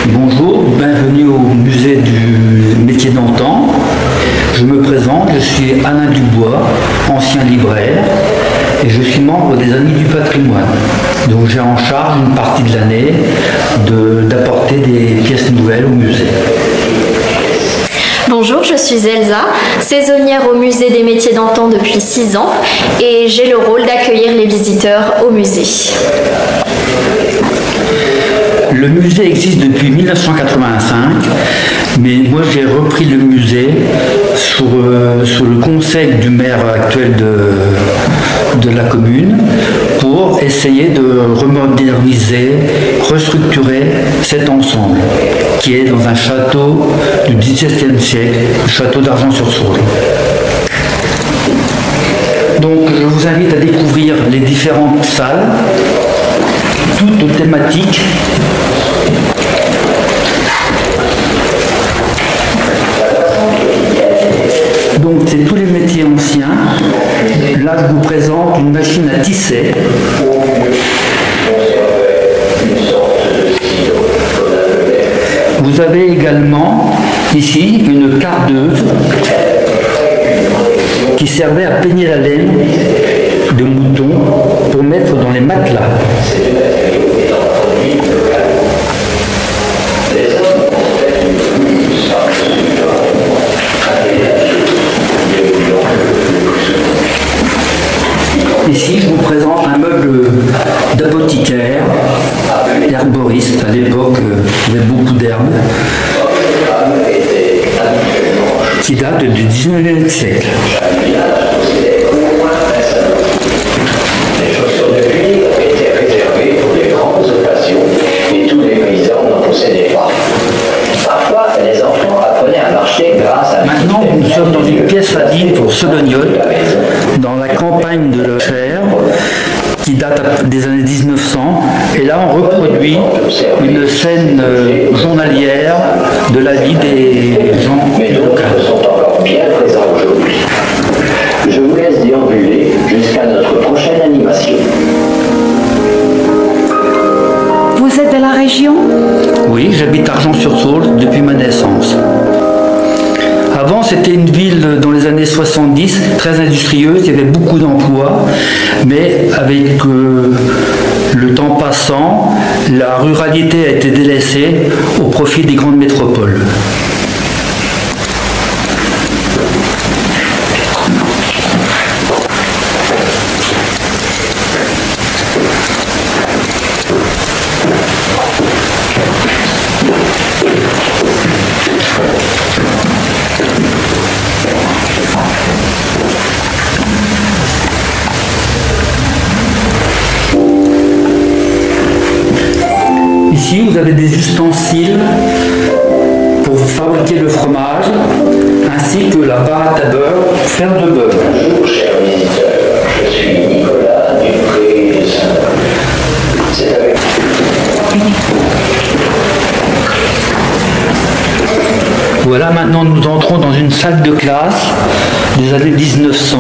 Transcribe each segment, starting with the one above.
Bonjour, bienvenue au musée du métier d'antan. Je me présente, je suis Alain Dubois, ancien libraire, et je suis membre des Amis du patrimoine. Donc j'ai en charge une partie de l'année d'apporter des pièces nouvelles au musée. Bonjour, je suis Elsa, saisonnière au musée des métiers d'antan depuis 6 ans et j'ai le rôle d'accueillir les visiteurs au musée. Le musée existe depuis 1985, mais moi j'ai repris le musée sous le conseil du maire actuel de la commune pour essayer de remoderniser, restructurer cet ensemble qui est dans un château du XVIIe siècle, le château d'Argent-sur-Saône. Donc je vous invite à découvrir les différentes salles, toutes thématiques. Donc c'est tous les métiers anciens. Là je vous présente une machine à tisser. Vous avez également ici une cardeuse qui servait à peigner la laine de mouton pour mettre dans les matelas. Ici, je vous présente un meuble d'apothicaire, herboriste. À l'époque, il y avait beaucoup d'herbes, qui date du 19e siècle. Les chaussures de cuir étaient réservées pour les grandes occasions et tous les paysans n'en possédaient pas. Parfois, les enfants apprenaient à marcher grâce à... Maintenant, nous sommes dans une pièce à dîner pour Solognotte, dans la campagne de Le Cher, qui date des années 1900. Et là, on reproduit une scène journalière de la vie des gens locaux. Sont encore bien présents aujourd'hui. Je vous laisse déambuler jusqu'à notre prochaine animation. Vous êtes de la région? Oui, j'habite Argent-sur-Saône depuis ma naissance. Avant, c'était une ville dans les années 70, très industrieuse, il y avait beaucoup d'emplois, mais avec le temps passant, la ruralité a été délaissée au profit des grandes métropoles. Ici, vous avez des ustensiles pour fabriquer le fromage, ainsi que la pâte à beurre pour faire de beurre. Bonjour, chers visiteurs. Je suis Nicolas Dupré. C'est avec... Voilà, maintenant nous entrons dans une salle de classe des années 1900.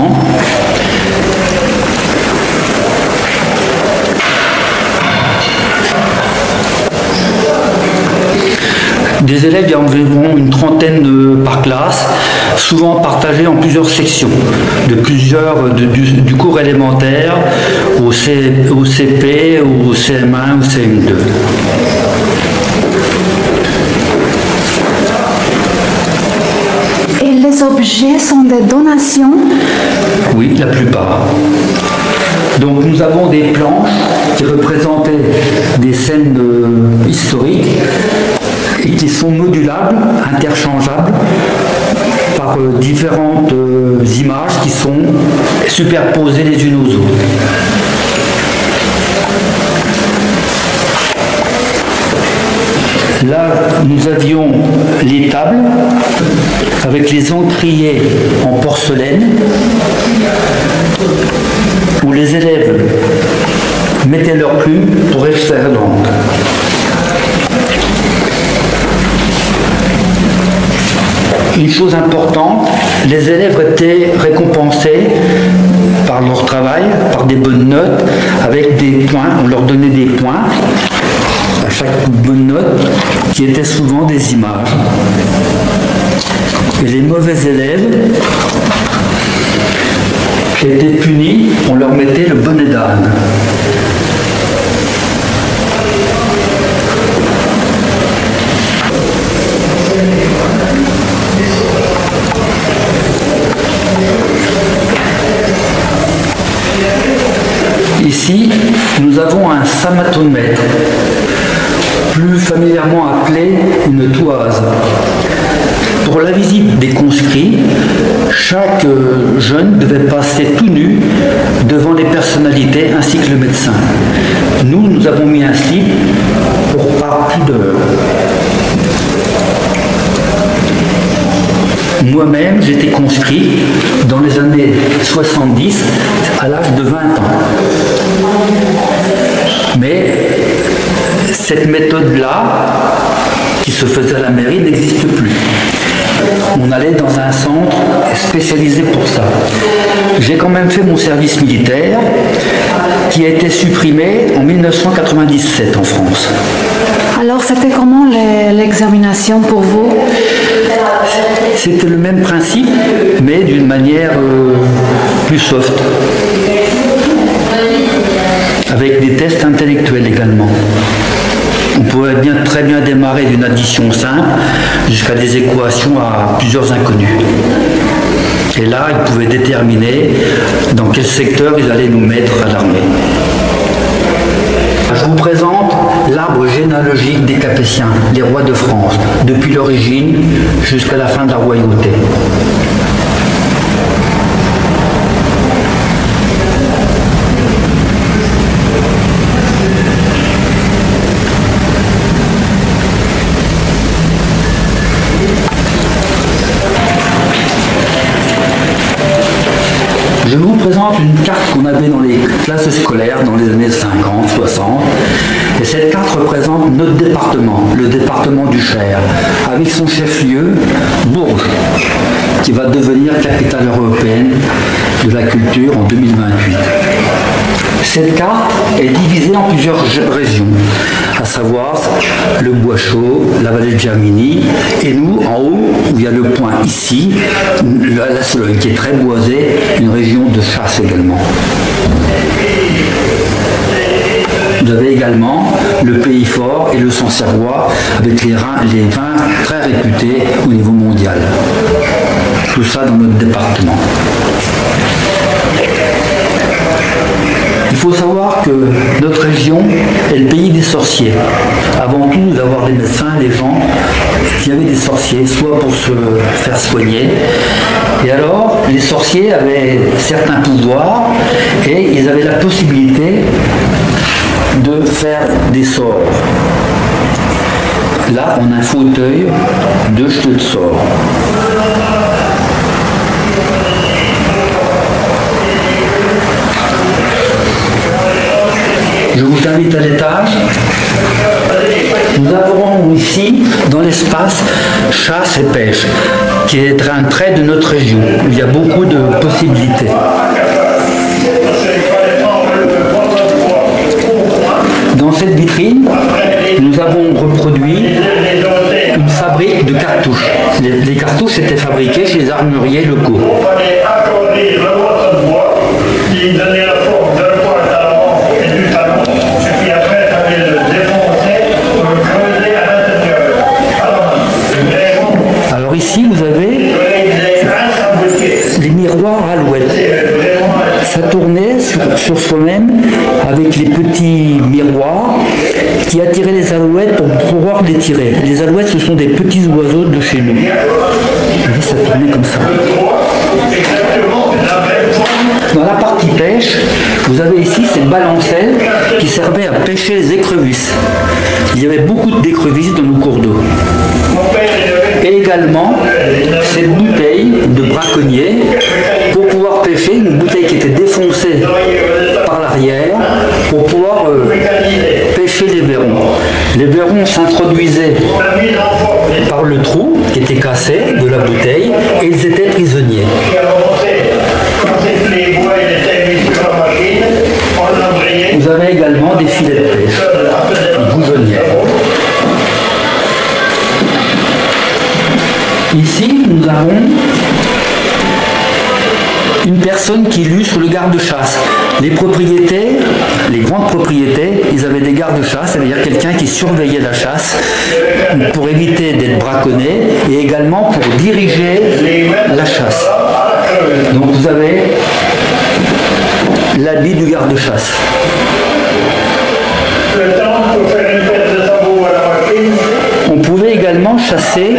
Des élèves, il y a environ une trentaine par classe, souvent partagés en plusieurs sections, du cours élémentaire au CP, au CM1, au CM2. Et les objets sont des donations? Oui, la plupart. Donc nous avons des planches qui représentaient des scènes historiques et qui sont modulables, interchangeables par différentes images qui sont superposées les unes aux autres. Là, nous avions les tables avec les encriers en porcelaine où les élèves élèves mettaient leurs plumes pour extraire l'encre. Une chose importante, les élèves étaient récompensés par leur travail, par des bonnes notes, avec des points. On leur donnait des points à chaque bonne note, qui étaient souvent des images. Et les mauvais élèves étaient punis, on leur mettait le bonnet d'âne. Ici, nous avons un samatomètre, plus familièrement appelé une toise. Pour la visite des conscrits, chaque jeune devait passer tout nu devant les personnalités ainsi que le médecin. Nous avons mis un slip pour pas pudeur. Moi-même, j'étais conscrit dans les années 70 à l'âge de 20 ans. Mais cette méthode-là, qui se faisait à la mairie, n'existe plus. On allait dans un centre spécialisé pour ça. J'ai quand même fait mon service militaire qui a été supprimé en 1997 en France. Alors c'était comment l'examination pour vous? C'était le même principe, mais d'une manière plus soft. Avec des tests intellectuels également. On pouvait très bien démarrer d'une addition simple jusqu'à des équations à plusieurs inconnus. Et là, ils pouvaient déterminer dans quel secteur ils allaient nous mettre à l'armée. Je vous présente l'arbre généalogique des Capétiens, les rois de France, depuis l'origine jusqu'à la fin de la royauté. Je vous présente une carte qu'on avait dans les classes scolaires dans les années 50, 60. Et cette carte représente notre département, le département du Cher, avec son chef-lieu, Bourges, qui va devenir capitale européenne de la culture en 2028. Cette carte est divisée en plusieurs régions, à savoir le Bois Chaud, la vallée de Germigny, et nous, en haut, où il y a le point ici, la Sologne, qui est très boisée, une région de chasse également. Vous avez également le Pays Fort et le Sancerrois, avec les vins très réputés au niveau mondial. Tout ça dans notre département. Il faut savoir que notre région est le pays des sorciers. Avant tout, d'avoir des médecins, des gens qui avaient des sorciers, soit pour se faire soigner. Et alors, les sorciers avaient certains pouvoirs et ils avaient la possibilité de faire des sorts. Là, on a un fauteuil de jeu de sorts. Je vous invite à l'étage. Nous avons ici, dans l'espace, chasse et pêche, qui est un trait de notre région, où il y a beaucoup de possibilités. Dans cette vitrine, nous avons reproduit une fabrique de cartouches. Les cartouches étaient fabriquées chez les armuriers locaux. Alors ici, vous avez les miroirs à alouettes. Ça tournait sur soi-même avec les petits miroirs qui attiraient les alouettes pour pouvoir les tirer. Les alouettes, ce sont des petits oiseaux de chez nous. Et ça tournait comme ça. Dans la partie pêche, vous avez ici cette balancelle qui servait à pêcher les écrevisses. Il y avait beaucoup d'écrevisses dans nos cours d'eau. Et également cette bouteille de braconnier pour pouvoir pêcher, une bouteille qui était défoncée par la l'arrière pour pouvoir pêcher les verrons. Les verrons s'introduisaient par le trou qui était cassé de la bouteille et ils étaient prisonniers. Vous avez également des filets de pêche, des bougeonnières. Ici, nous avons une personne qui illustre le garde-chasse. Les propriétaires, les grandes propriétés, ils avaient des gardes-chasse, c'est-à-dire quelqu'un qui surveillait la chasse pour éviter d'être braconné et également pour diriger la chasse. Donc vous avez l'habit du garde-chasse. On pouvait également chasser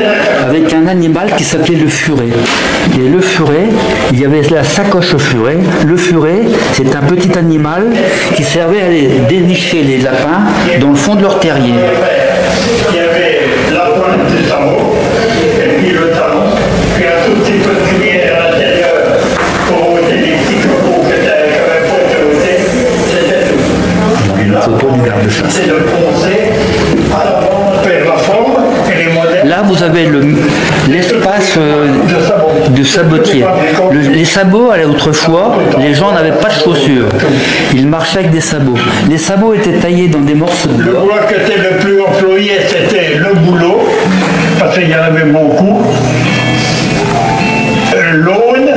avec un animal qui s'appelait le furet. Et le furet, il y avait la sacoche au furet. Le furet, c'est un petit animal qui servait à aller dénicher les lapins dans le fond de leur terrier. Il y avait la pointe du sabot, et puis le talon, puis un tout petit peu de lumière à l'intérieur pour ôter des petits copeaux que j'avais pas ôté, c'était tout. Une photo du garde-chasse. C'est de poncer à l'avant vers la forme et les modèles. Là, vous avez l'espace de sabotier. Les sabots, autrefois, les gens n'avaient pas de chaussures. Ils marchaient avec des sabots. Les sabots étaient taillés dans des morceaux de Le bois. bois qui était le plus employé, c'était le bouleau, parce qu'il y en avait beaucoup. L'aune,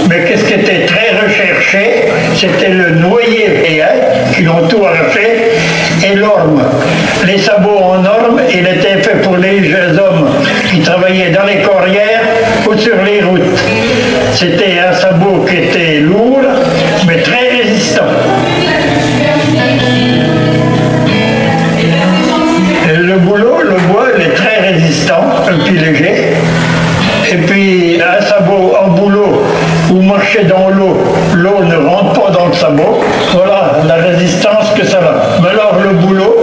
mais qu'est-ce qui était très recherché, c'était le noyer qui l'ont tout arraché, et l'orme. Les sabots en orme, il était fait pour les jeunes hommes qui travaillaient dans les corrières ou sur les routes. C'était un sabot qui était lourd, mais très résistant. Le boulot, le bois, il est très résistant, un peu léger. Et puis un sabot en boulot, vous marchez dans l'eau, l'eau ne rentre pas dans le sabot. Voilà la résistance que ça a. Mais alors le boulot,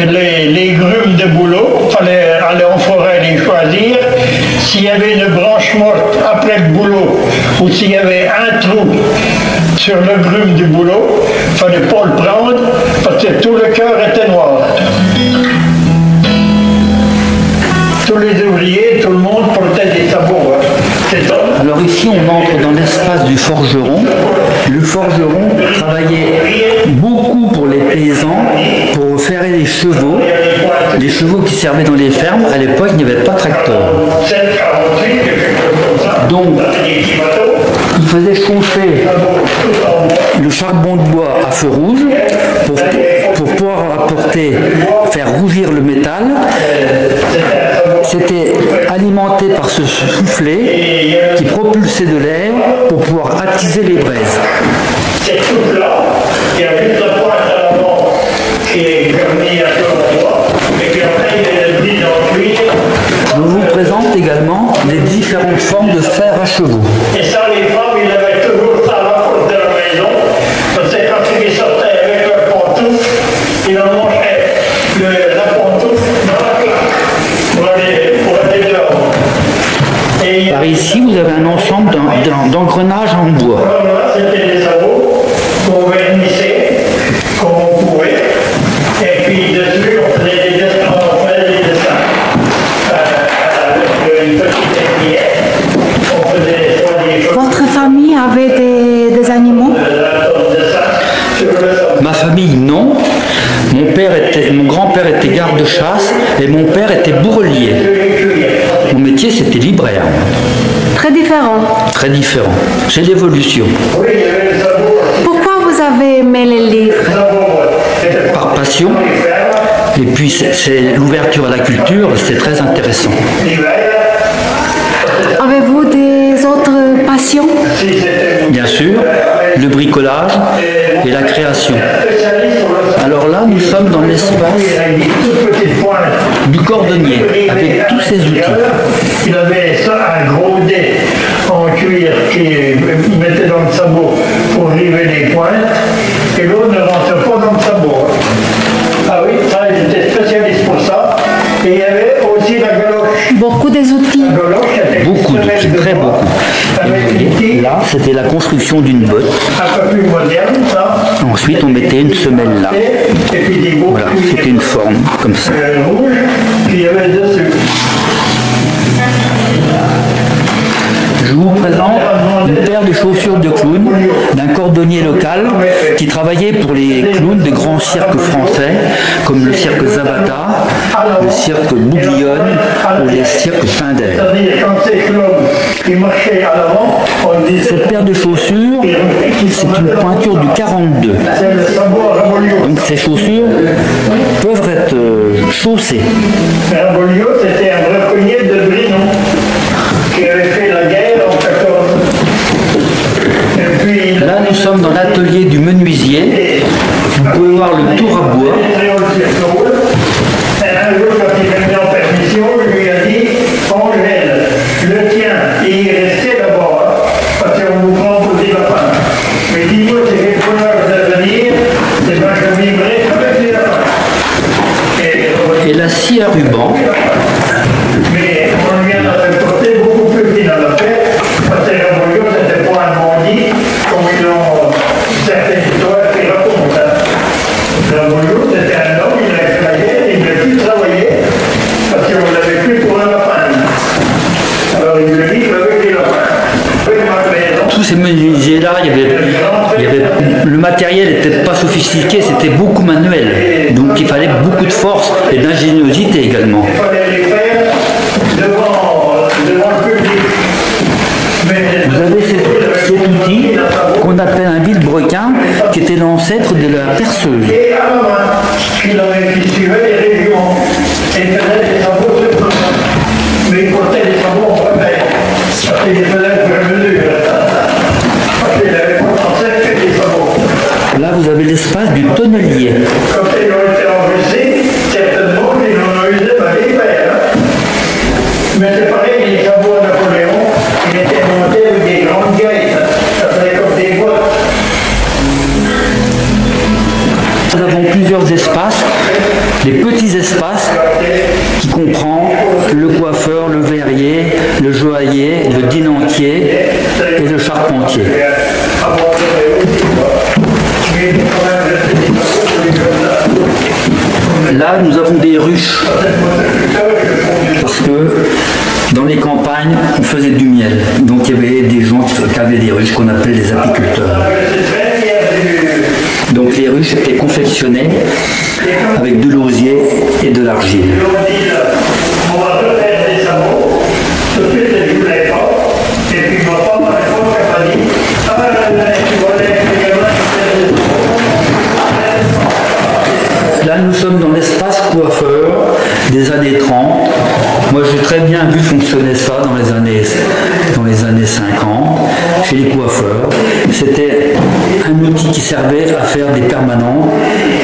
les grumes de boulot, il fallait aller en forêt les choisir. S'il y avait une branche morte après le boulot, ou s'il y avait un trou sur le grume du boulot, il ne fallait pas le prendre parce que tout le cœur était noir. Tous les ouvriers, tout le monde portait des sabots. Alors ici, on entre dans l'espace du forgeron. Le forgeron travaillait beaucoup pour les paysans, pour faire les chevaux qui servaient dans les fermes. À l'époque, il n'y avait pas de tracteur. Donc, il faisait chauffer le charbon de bois à feu rouge pour pouvoir faire rougir le métal. C'était alimenté par ce soufflet qui propulsait de l'air pour pouvoir attiser les braises. C'est tout plat, il y a juste la pointe à l'avant qui est garnie un peu en bois, et puis après il y a le bris en cuir. Je vous présente également les différentes formes de fer à chevaux. Et ça, les femmes, ils avaient toujours ça à la porte de la maison, parce que quand ils sortaient avec leur pantoufle, ils en mangeaient la pantoufle dans la claque pour aller dehors. Par ici, vous avez un ensemble d'engrenages en bois. Voilà, c'était des sabots qu'on vernissait comme on pouvait, et puis dessus on faisait des dessins, avec une petite aiguillette, on faisait soit des choses. Votre famille avait des animaux? Ma famille, non. Mon grand-père était garde-chasse et mon père était bourrelier. Mon métier, c'était libraire. Très différent. Très différent. C'est l'évolution. Pourquoi vous avez aimé les livres? Par passion. Et puis, c'est l'ouverture à la culture, c'est très intéressant. Avez-vous des autres passions? Bien sûr, le bricolage et la création. Alors là, nous sommes dans l'espace du cordonnier, avec tous ses outils. Il avait ça, un gros dé en cuir qu'il mettait dans le sabot pour river les pointes, et l'autre ne rentrait pas dans le sabot. Ah oui, ça, il était spécialiste pour ça. Et il y avait aussi la galoche. Beaucoup des outils. La galoche était Beaucoup d'outils, très beaucoup. Avec Et là, c'était la construction d'une botte. un peu plus moderne, ça. ensuite on mettait une semelle là. Voilà, c'était une forme comme ça. Rouge qu'il y avait dessus. Je vous présente une paire de chaussures de clown d'un cordonnier local qui travaillait pour les clowns de grands cirques français comme le cirque Zabata, le cirque Bouglione ou les cirques Pinder. C'est-à-dire quand ces clowns qui marchaient à l'avant, on disait Cette paire de chaussures, c'est une pointure du 42. c'est le sabot Rabolio. Donc ces chaussures peuvent être chaussées. Rabolio, c'était un braconnier de Brinon qui avait fait la guerre en 14. Et puis, Là, nous sommes dans l'atelier du menuisier. Vous pouvez voir le tour à bois. un jour, quand il est venu en permission, je lui ai dit, Angèle, le tien, et il restait là-bas, parce qu'on vous prend pour des lapins. Mais dis-moi, c'est quel bonheur de venir, et ben je vivrai avec les lapins. Et la scie à ruban. Mais on vient dans cette portée beaucoup plus petit dans la fête, parce que Rabolio, c'était pas un bandit, comme ils l'ont certaines histoires qui racontent. Rabolio, c'était un homme, il avait fait la guerre, il ne voulait plus travailler, parce qu'on ne l'avait plus pour un lapin. Alors il voulait vivre avec les lapins. Tous ces menuisiers-là, le matériel n'était pas sophistiqué, c'était beaucoup manuel. Donc il fallait beaucoup de force et d'ingéniosité également. Il fallait les faire devant le public. Mais Vous avez cet outil qu'on appelle un vilebrequin, qui était l'ancêtre de la perceuse. et à la main, qui suivait les régions et faisait des sabots sur le main. Mais il portait des sabots en premier, parce qu'il les faisait au fur et à mesure. Parce qu'il n'avait pas pensé que des sabots. Là, vous avez l'espace du tonnelier. Quand ils ont été enregistrés, certainement qu'ils en ont usé par les pères. Mais c'est pareil, les sabots à Napoléon, ils étaient montés avec des grandes gaites. Ça faisait comme des boîtes. Nous avons plusieurs espaces, des petits espaces qui comprend le coiffeur, le verrier, le joaillier, le dinantier et le charpentier. Là, nous avons des ruches, parce que dans les campagnes, on faisait du miel. Donc il y avait des gens qui avaient des ruches qu'on appelait les apiculteurs. Donc les ruches étaient confectionnées avec de l'osier et de l'argile. On va refaire des sabots, tout de suite je ne voulais pas, et puis ma femme à l'époque m'a dit, ah tu vois les gamins qui faisaient Là, nous sommes dans l'espace coiffeur des années 30. Moi, j'ai très bien vu fonctionner ça dans les années 50, chez les coiffeurs. C'était un outil qui servait à faire des permanents,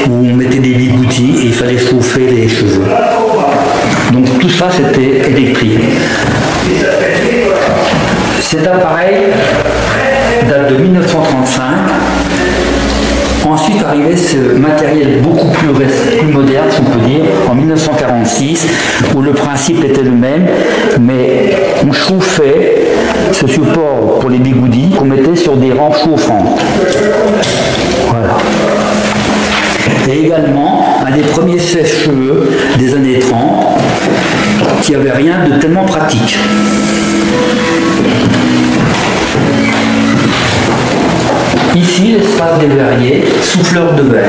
où on mettait des bigoudis et il fallait chauffer les cheveux. Donc tout ça, c'était électrique. Cet appareil date de 1935. Ensuite arrivait ce matériel beaucoup plus moderne, si on peut dire, en 1946, où le principe était le même, mais on chauffait ce support pour les bigoudis qu'on mettait sur des rampes chauffantes. Voilà. Et également, un des premiers sèche-cheveux des années 30, qui n'avait rien de tellement pratique. Ici, l'espace des verriers, souffleur de verre.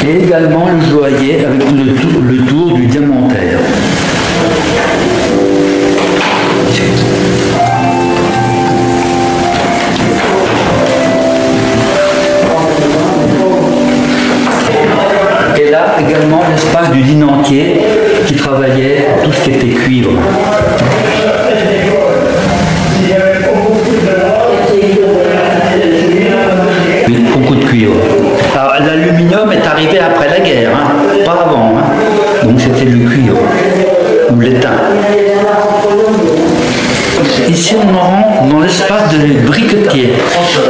Et également le joaillier avec le tour du diamantaire. Et là également l'espace du dinantier qui travaillait tout ce qui était cuivre. Oui, beaucoup de cuivre. L'aluminium est arrivé après la guerre, hein, pas avant. Hein. Donc c'était le cuivre ou l'étain. Ici on dans l'espace de briquetier.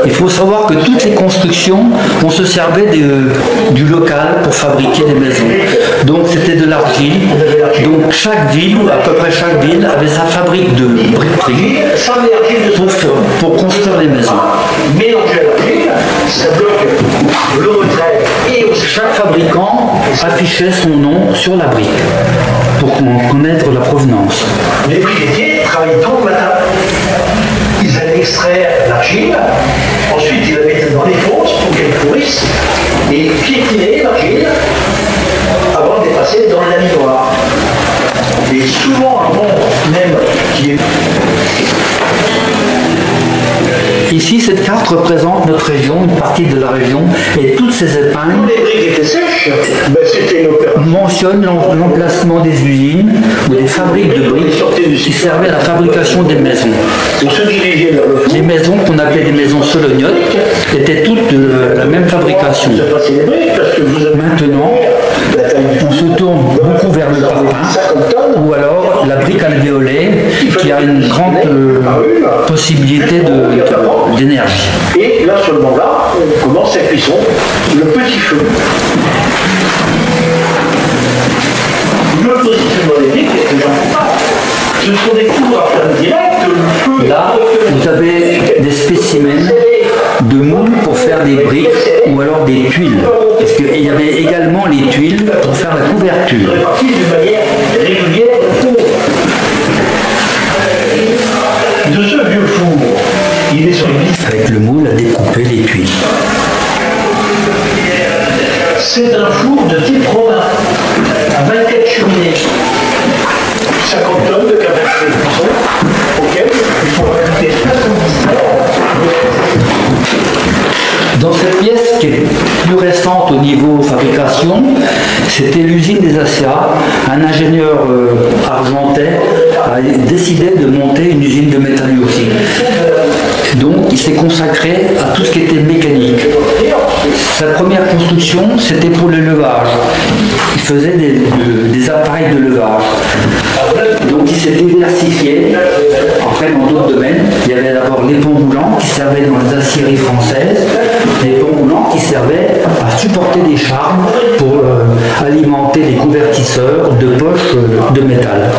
Il faut savoir que toutes les constructions, on se servait du local pour fabriquer les maisons. Donc c'était de l'argile. Donc chaque ville, à peu près chaque ville, avait sa fabrique de briqueterie pour construire les maisons. Chaque fabricant affichait son nom sur la brique pour connaître la provenance. Les briquetiers travaillaient tôt le matin. Ils allaient extraire l'argile, ensuite ils la mettaient dans les fosses pour qu'elle pourrisse et piétiner l'argile avant de les passer dans la lavinoir. Et souvent, un monde même qui est... Ici, cette carte représente notre région, une partie de la région, et toutes ces épingles mentionnent l'emplacement des usines ou des fabriques de briques qui servaient à la fabrication des maisons. Les maisons qu'on appelait des maisons solognotes étaient toutes de la même fabrication. Maintenant, on se tourne beaucoup vers le parpaing ou alors la brique alvéolée qui a une grande possibilité d'énergie. Et là seulement là, on commence la cuisson, le petit feu. Le positionnement des briques, qu'est-ce que j'en fais pas? Ce sont des cours à flamme directe, le feu. Là, vous avez des spécimens de moules pour faire des briques ou alors des tuiles. Parce qu'il y avait également les tuiles pour faire la couverture. Réparties de manière régulière. De ce vieux four, il est sur une... Avec le moule à découper les tuiles. C'est un four de type romain, à 24 cheminées, 50 tonnes de capacité de cuisson, auquel il faut rajouter 70 tonnes. Dans cette pièce qui est plus récente au niveau fabrication, c'était l'usine des ACA. Un ingénieur argentais a décidé de monter une usine de métallurgie. Donc il s'est consacré à tout ce qui était mécanique. Sa première construction, c'était pour le levage. Il faisait des appareils de levage. Donc il s'est diversifié. Après, dans d'autres domaines, il y avait d'abord les ponts roulants qui servaient dans les aciéries françaises, les ponts roulants qui servaient à supporter des charmes pour alimenter les convertisseurs de poches de métal.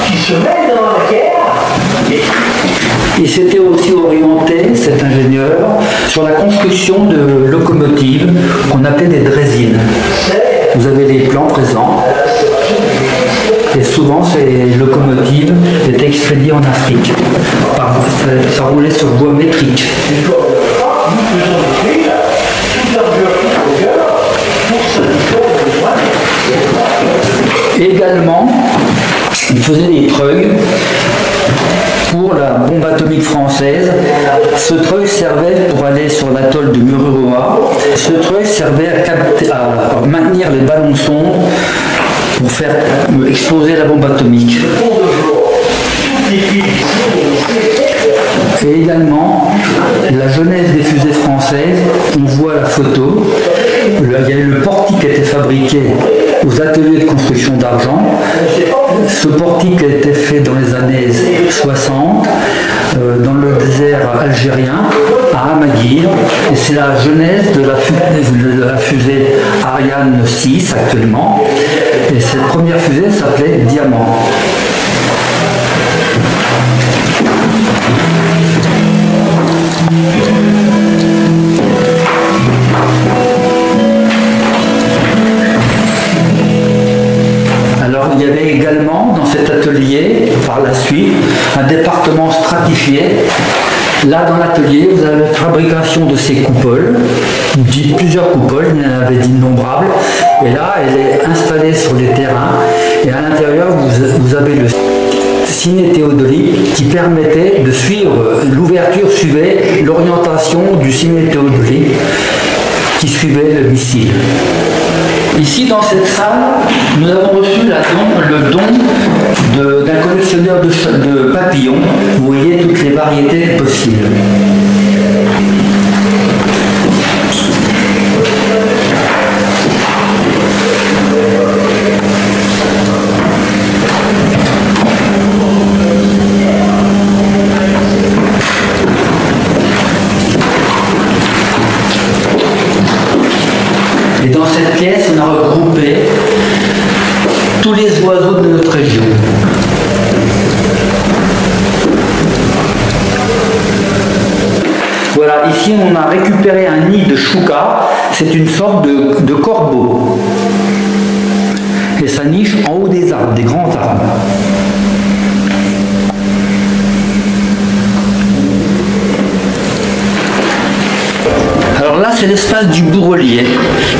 Qui se met dans la pierre. Il s'était aussi orienté, cet ingénieur, sur la construction de locomotives qu'on appelait des drésines. Vous avez les plans présents. Et souvent, ces locomotives étaient expédiées en Afrique. Ça roulait sur bois métrique. Également, il faisait des treuils pour la bombe atomique française. Ce treuil servait pour aller sur l'atoll de Mururoa. Ce treuil servait à maintenir les ballons sondes pour faire exploser la bombe atomique. Et également, la genèse des fusées françaises, on voit la photo. Il y a eu le portique qui a été fabriqué aux ateliers de construction d'Argent. Ce portique a été fait dans les années 60 dans le désert algérien, à Amaguir. Et c'est la genèse de la fusée Ariane 6 actuellement. Et cette première fusée s'appelait Diamant. Alors il y avait également dans cet atelier, par la suite, un département stratifié. Là dans l'atelier, vous avez la fabrication de ces coupoles, plusieurs coupoles, il y en avait d'innombrables. Et là, elle est installée sur les terrains. Et à l'intérieur, vous avez le ciné-théodolique qui permettait de suivre, l'ouverture suivait l'orientation du ciné-théodolique qui suivait le missile. Ici, dans cette salle, nous avons reçu le don d'un collectionneur de papillons. Vous voyez toutes les variétés possibles. Et dans cette pièce, on a regroupé tous les oiseaux de notre région. Voilà, ici on a récupéré un nid de chouka, c'est une sorte de corbeau. Et ça niche en haut des arbres, des grands arbres. Alors là, c'est l'espace du bourrelier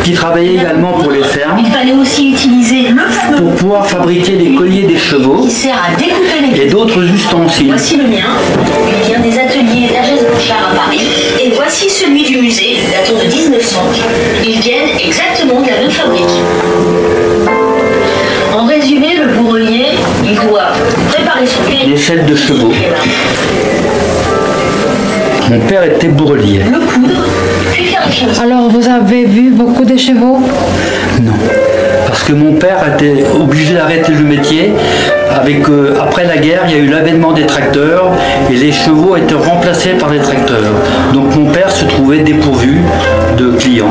qui travaillait également pour les fermes. Il fallait aussi utiliser le fameux pour pouvoir fabriquer les colliers des chevaux qui sert à découper les et d'autres ustensiles. Voici le mien, il vient des ateliers d'Agès Blanchard à Paris. Et voici celui du musée, datant de 1900. Ils viennent exactement de la même fabrique. En résumé, le bourrelier, il doit préparer son pied. Les selles de chevaux. Mon père était bourrelier. Le coudre, puis faire les choses. Alors, vous avez vu beaucoup de chevaux? Non. Parce que mon père était obligé d'arrêter le métier. Après la guerre, il y a eu l'avènement des tracteurs et les chevaux étaient remplacés par les tracteurs. Donc mon père se trouvait dépourvu de clients.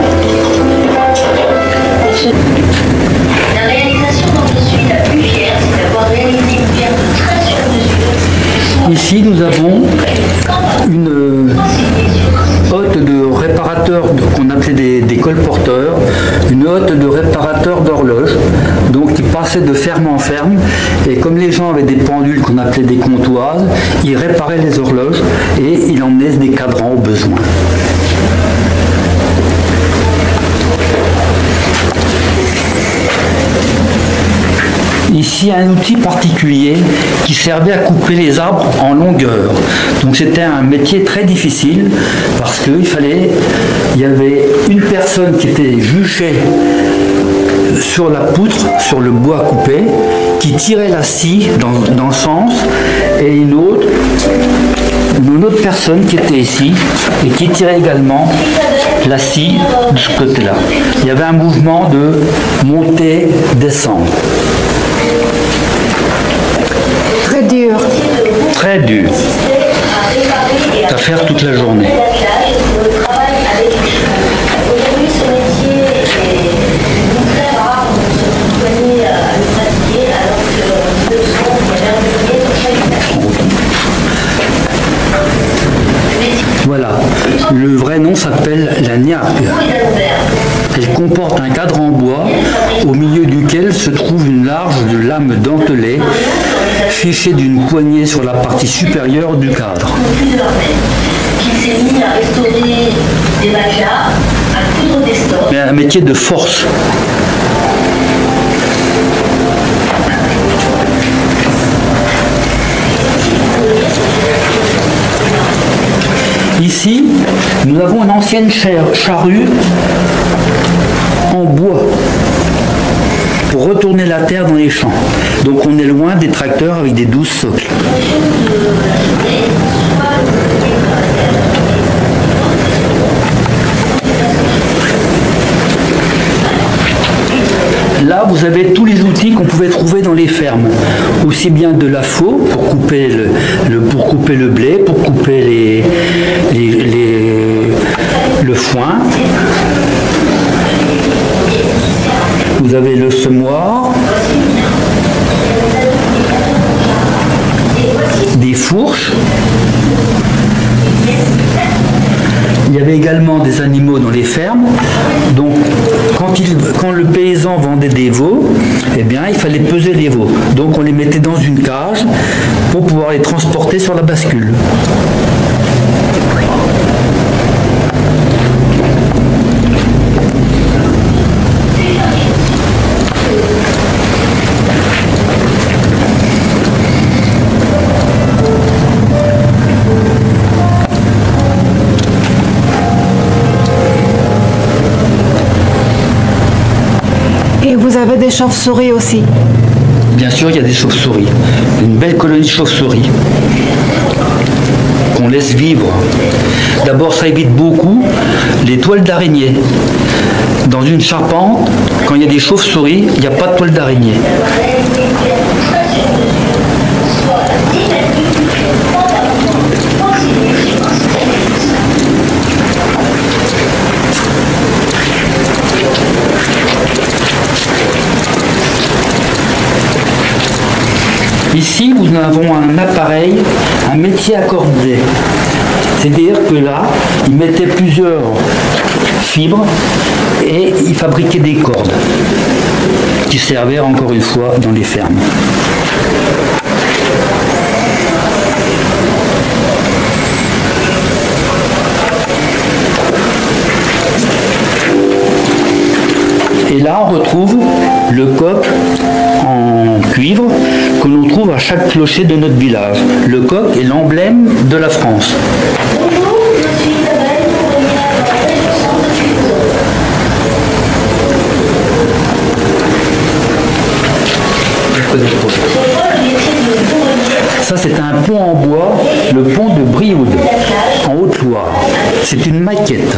La réalisation dont je suis la plus fière, c'est d'avoir réalisé une pierre de très sur mesure. Ici, nous avons une hotte de réparateurs qu'on appelait des colporteurs, une hotte de réparateurs d'horloges, donc qui passaient de ferme en ferme, et comme les gens avaient des pendules qu'on appelait des comptoises, ils réparaient les horloges et ils emmenaient des cadrans au besoin. Ici, un outil particulier qui servait à couper les arbres en longueur. Donc c'était un métier très difficile parce qu'il y avait une personne qui était juchée sur la poutre, sur le bois coupé, qui tirait la scie dans le sens, et une autre personne qui était ici et qui tirait également la scie de ce côté-là. Il y avait un mouvement de montée-descendre. Très dur. Très dur. À faire toute la journée. Voilà. Le vrai nom s'appelle la niaque. Elle comporte un cadre en bois au milieu duquel se trouve une large lame dentelée fichée d'une poignée sur la partie supérieure du cadre. Il s'est mis à restaurer des matelas, à coudre des stores. Mais un métier de force. Ici, nous avons une ancienne charrue en bois pour retourner la terre dans les champs. Donc on est loin des tracteurs avec des 12 socles. Là, vous avez tous les outils qu'on pouvait trouver dans les fermes. Aussi bien de la faux pour couper le blé, pour couper le foin. Vous avez le semoir, des fourches. Il y avait également des animaux dans les fermes. Donc, quand le paysan vendait des veaux, eh bien, il fallait peser les veaux. Donc, on les mettait dans une cage pour pouvoir les transporter sur la bascule. Et vous avez des chauves-souris aussi? Bien sûr, il y a des chauves-souris. Une belle colonie de chauves-souris qu'on laisse vivre. D'abord, ça évite beaucoup les toiles d'araignée. Dans une charpente, quand il y a des chauves-souris, il n'y a pas de toile d'araignée. Ici, nous avons un appareil, un métier à cordée. C'est-à-dire que là, ils mettaient plusieurs fibres et ils fabriquaient des cordes qui servaient encore une fois dans les fermes. Et là, on retrouve le coq en cuivre que l'on trouve à chaque clocher de notre village. Le coq est l'emblème de la France. Bonjour, je suis Isabelle, ouvrière à la tête du centre de Toulouse. Ça, c'est un pont en bois, le pont de Brioude, en Haute-Loire. C'est une maquette.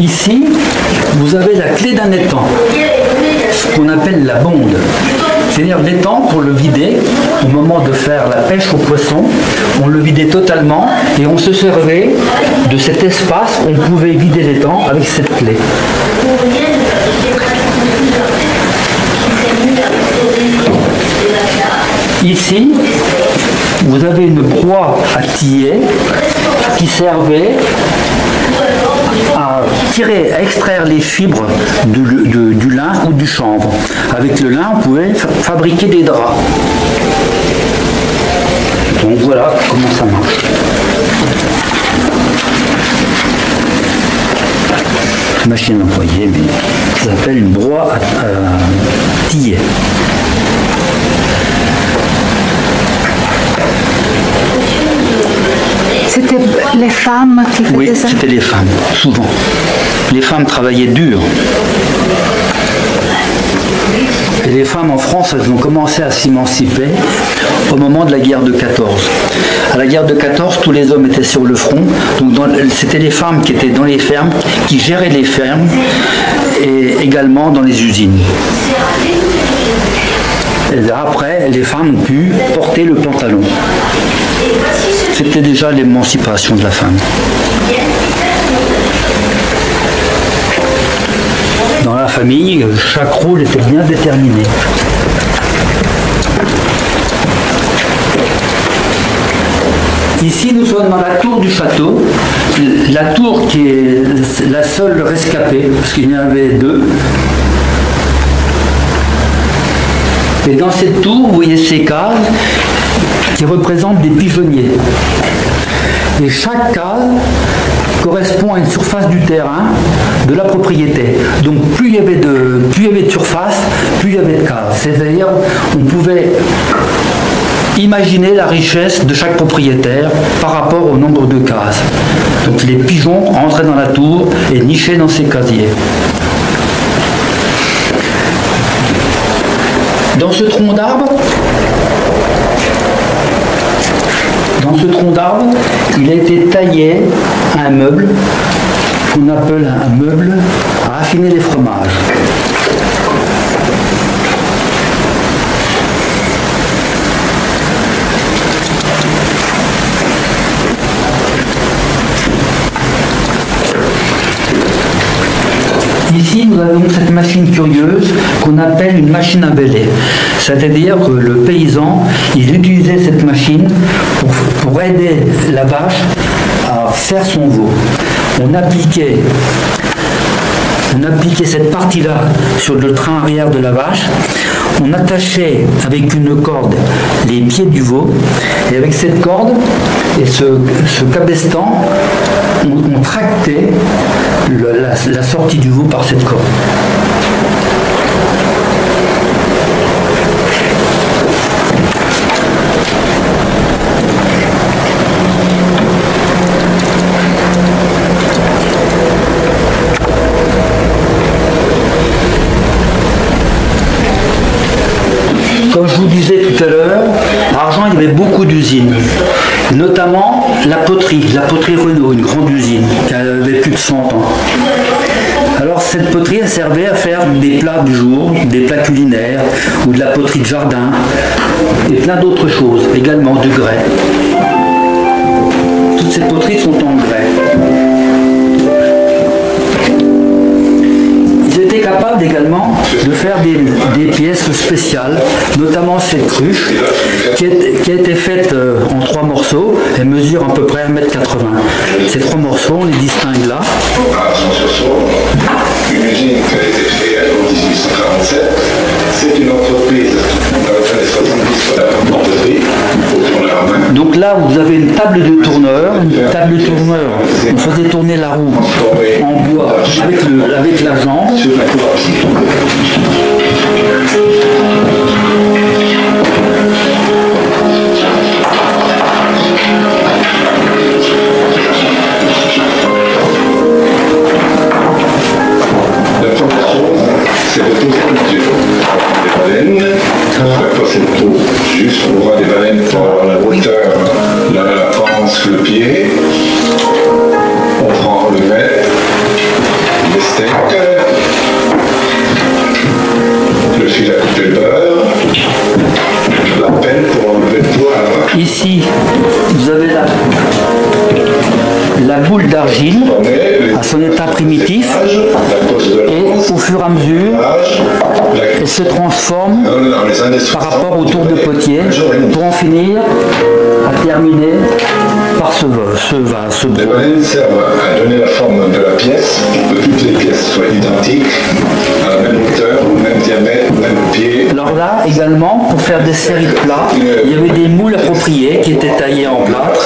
Ici, vous avez la clé d'un étang, ce qu'on appelle la bonde. C'est-à-dire l'étang, pour le vider, au moment de faire la pêche aux poissons, on le vidait totalement et on se servait de cet espace, on pouvait vider l'étang avec cette clé. Ici, vous avez une proie à tiller qui servait à tirer, à extraire les fibres du lin ou du chanvre. Avec le lin, on pouvait fabriquer des draps. Donc voilà comment ça marche. Machine employée, mais ça s'appelle une broie à tiller. C'était les femmes qui faisaient Oui, ça? c'était les femmes, souvent. Les femmes travaillaient dur. Et les femmes en France, elles ont commencé à s'émanciper au moment de la guerre de 14. À la guerre de 14, tous les hommes étaient sur le front. Donc c'était les femmes qui étaient dans les fermes, qui géraient les fermes et également dans les usines. Et après, les femmes ont pu porter le pantalon. C'était déjà l'émancipation de la femme. Dans la famille, chaque rôle était bien déterminé. Ici, nous sommes dans la tour du château. La tour qui est la seule rescapée, parce qu'il y en avait deux. Et dans cette tour, vous voyez ces cases qui représentent des pigeonniers. Et chaque case correspond à une surface du terrain de la propriété. Donc plus il y avait de surface, plus il y avait de cases. C'est-à-dire on pouvait imaginer la richesse de chaque propriétaire par rapport au nombre de cases. Donc les pigeons entraient dans la tour et nichaient dans ces casiers. Dans ce tronc d'arbre, il a été taillé un meuble qu'on appelle un meuble à affiner les fromages. Ici, nous avons cette machine curieuse qu'on appelle une machine à bêler. C'est-à-dire que le paysan, il utilisait cette machine pour aider la vache à faire son veau. On appliquait cette partie-là sur le train arrière de la vache. On attachait avec une corde les pieds du veau. Et avec cette corde et ce cabestan, on tractait la sortie du veau par cette corde. Comme je vous disais tout à l'heure, à Argens, il y avait beaucoup d'usines, notamment la poterie Renault, une grande usine qui avait plus de 100 ans. Alors cette poterie, elle servait à faire des plats du jour, des plats culinaires, ou de la poterie de jardin, et plein d'autres choses, également du grès. Toutes ces poteries sont en grès. également de faire des pièces spéciales, notamment cette cruche qui a été faite en 3 morceaux et mesure à peu près 1,80 m. Ces 3 morceaux, on les distingue là. Une usine qui a été créée en 1847, c'est une entreprise dans les années 70 au tourneur à main. Donc là, vous avez une table de tourneur. Une table de tourneur, on faisait tourner la roue en bois avec la jambe. Sur la cour à pied. La première chose, c'est de poser des baleines. La fois, c'est le taux, juste pour voir des baleines pour avoir la hauteur, la panse, le pied. On prend le mètre, les steaks, le fil à couper le beurre, la pelle pour enlever le poids. Ici, vous avez la boule d'argile à son état primitif et au fur et à mesure, elle se transforme par rapport au tour de potier pour en finir à terminer par ce vase. Les baleines servent à donner la forme de la pièce pour que toutes les pièces soient identiques, à la même hauteur, au même diamètre, au même pied. Alors là, également, pour faire des séries de plats, il y avait des moules appropriés qui étaient taillés en plâtre.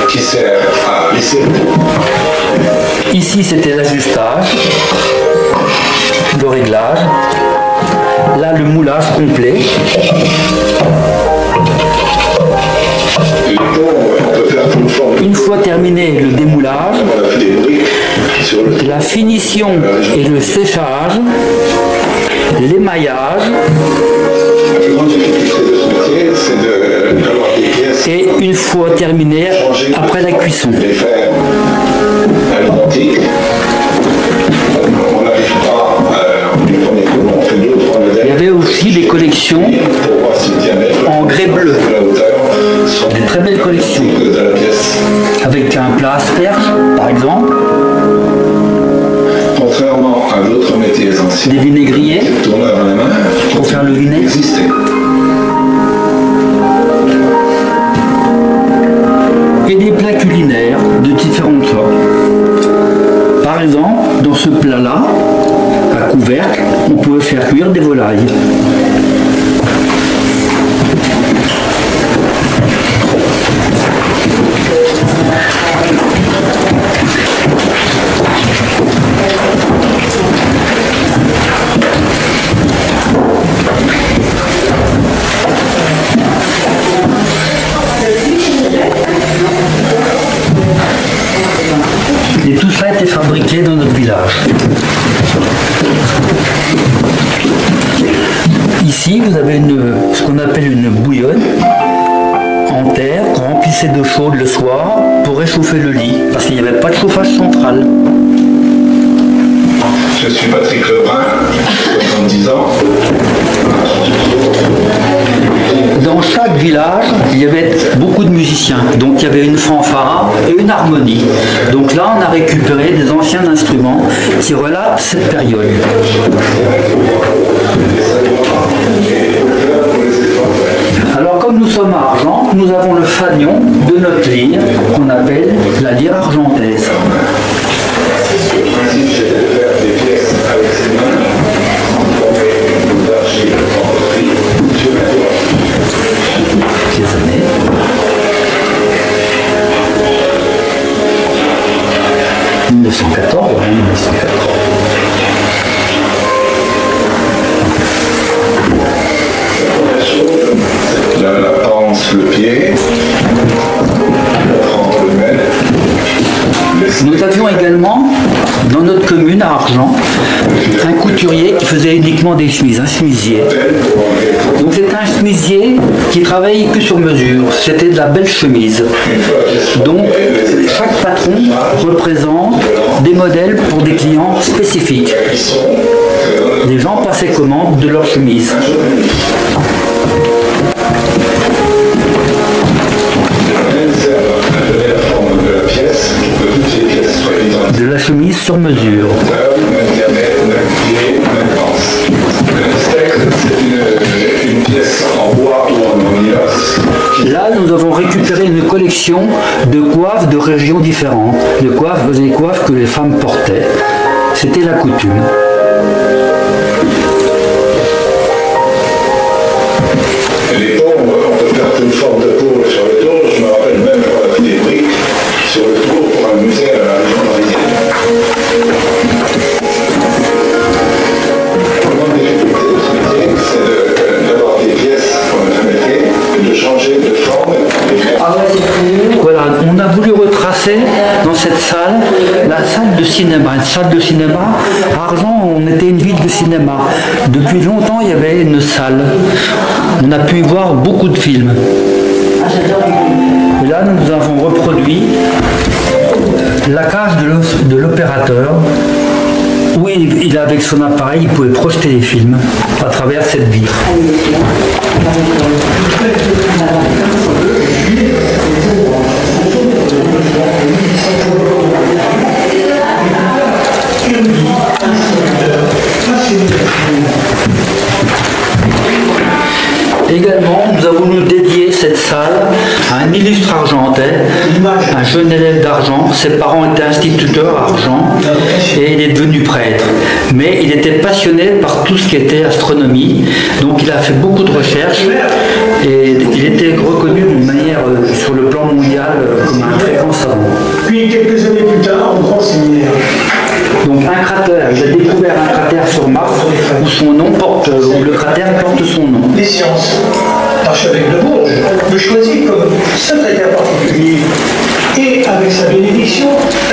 Qui sert à lisser le tout. Ici, c'était l'ajustage, le réglage. Là, le moulage complet. Une fois terminé le démoulage, la finition et le séchage, l'émaillage, et une fois terminé, après la cuisson. Il y avait aussi des collections en grès bleu, des très belles collections, avec un plat asperge par exemple, contrairement à d'autres métiers anciens, des vinaigriers tourneur à la main pour faire le vinaigre. existait. Et des plats culinaires de différentes sortes. Par exemple, dans ce plat-là, à couvercle, on pouvait faire cuire des volailles. Et tout ça a été fabriqué dans notre village. Ici, vous avez ce qu'on appelle une bouillonne en terre qu'on remplissait d'eau chaude le soir pour réchauffer le lit, parce qu'il n'y avait pas de chauffage central. Je suis Patrick Lebrun, 70 ans. Dans chaque village, il y avait beaucoup de musiciens. Donc il y avait une fanfare et une harmonie. Donc là, on a récupéré des anciens instruments qui relatent cette période. Alors comme nous sommes à Argent, nous avons le fanion de notre lyre qu'on appelle la lyre argentaise. Ces années. « 1914, oui, 1914. La panse, le pied, on prend le mètre. Nous avions également, dans notre commune à Argent, un couturier qui faisait uniquement des chemises, un chemisier. Donc c'était un chemisier qui travaillait que sur mesure, c'était de la belle chemise. Donc chaque patron représente des modèles pour des clients spécifiques. Les gens passaient commande de leur chemise. De la chemise sur mesure. Là, nous avons récupéré une collection de coiffes de régions différentes, des coiffes que les femmes portaient. C'était la coutume. Les ponts, on peut faire toute forme de tour sur le tour. Je me rappelle même qu'on a fait des briques sur le tour pour un musée à la région parisienne. La grande difficulté de ce métier, c'est d'avoir des pièces qu'on n'a jamais fait et de changer de forme. Voilà, on a voulu retracer dans cette salle la salle de cinéma. Une salle de cinéma, à Argent, on était une ville de cinéma. Depuis longtemps, il y avait une salle. On a pu y voir beaucoup de films. Et là, nous avons reproduit la cage de l'opérateur, où il, avec son appareil, il pouvait projeter les films à travers cette vitre. Également, nous avons voulu dédier cette salle à un illustre argentais, un jeune élève d'Argent. Ses parents étaient instituteurs à Argent et il est devenu prêtre. Mais il était passionné par tout ce qui était astronomie, donc il a fait beaucoup de recherches et il était reconnu d'une manière sur le plan mondial comme un très grand savant. Puis quelques années plus tard, au grand séminaire. Donc un cratère, j'ai découvert un cratère sur Mars où son nom porte, où le cratère porte son nom. Les sciences. L'archevêque de Bourges me choisit comme secrétaire particulier et avec sa bénédiction,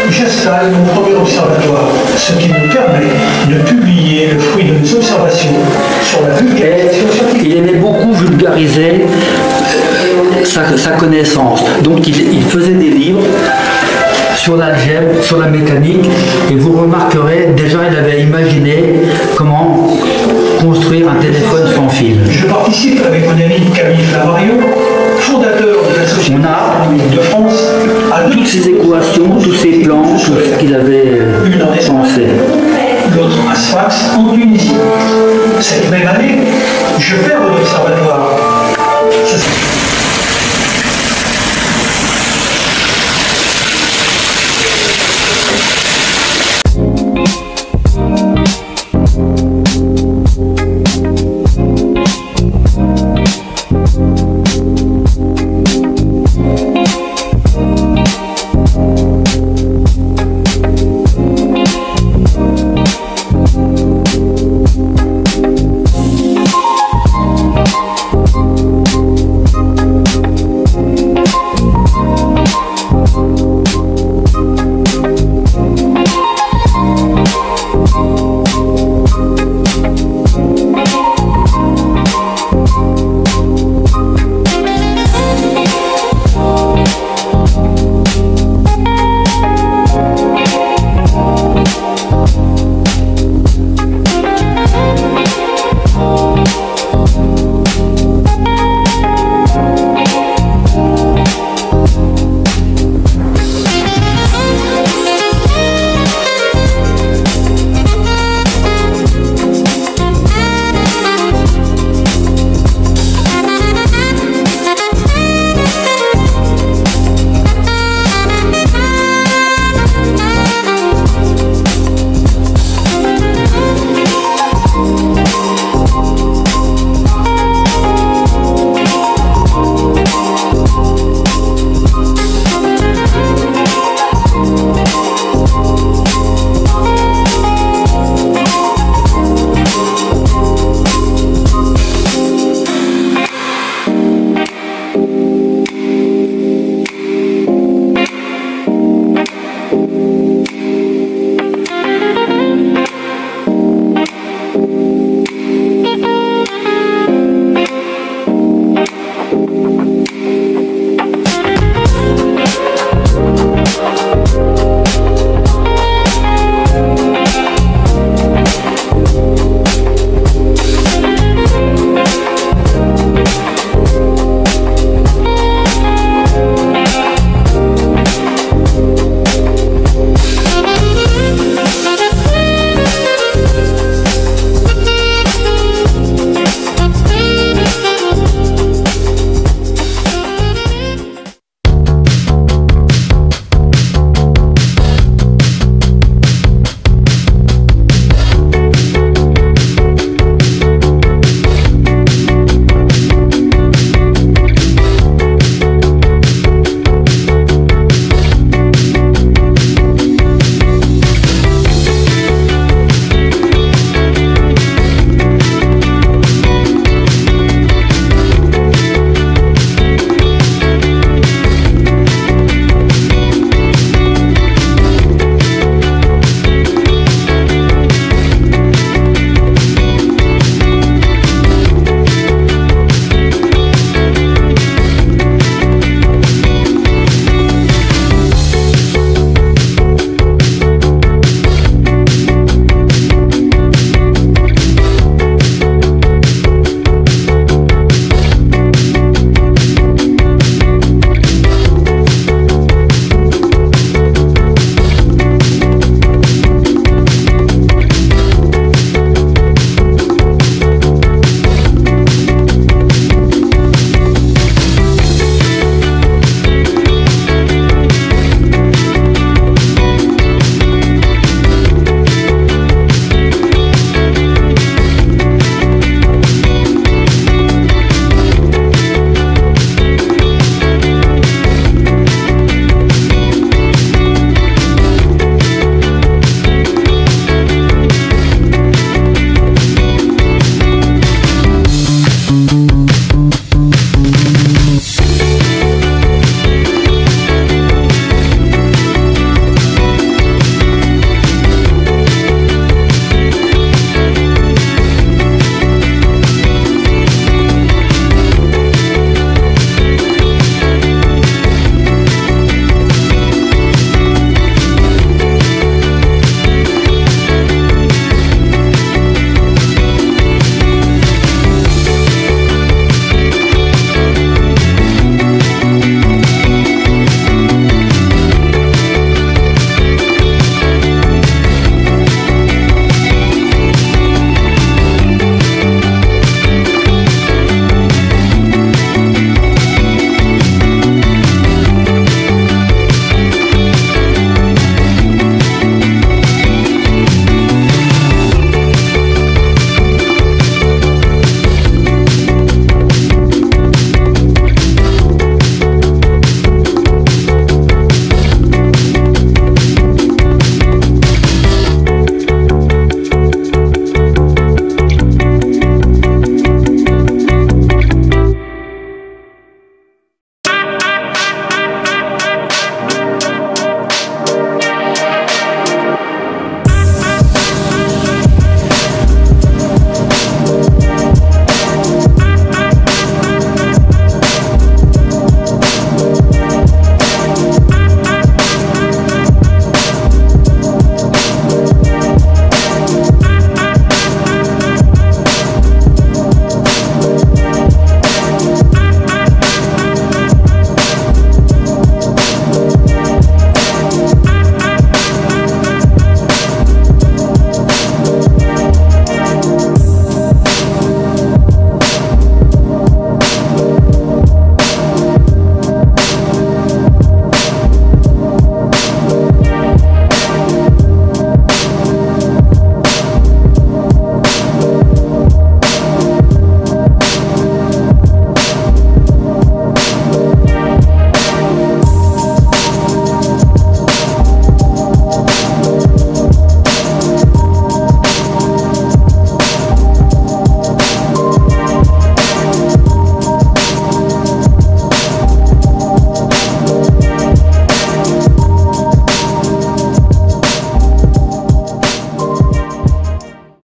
j'installe mon premier observatoire, ce qui me permet de publier le fruit de mes observations sur la vulgarisation scientifique. Il aimait beaucoup vulgariser sa connaissance. Donc il faisait des livres sur l'algèbre, sur la mécanique, et vous remarquerez, déjà il avait imaginé comment construire un téléphone sans fil. Je participe avec mon ami Camille Flammarion, fondateur de la Société astronomique de France, à toutes ces équations, tous ces plans, tout ce qu'il avait pensé. L'autre à Sfax en Tunisie. Cette même année, je perds mon observatoire.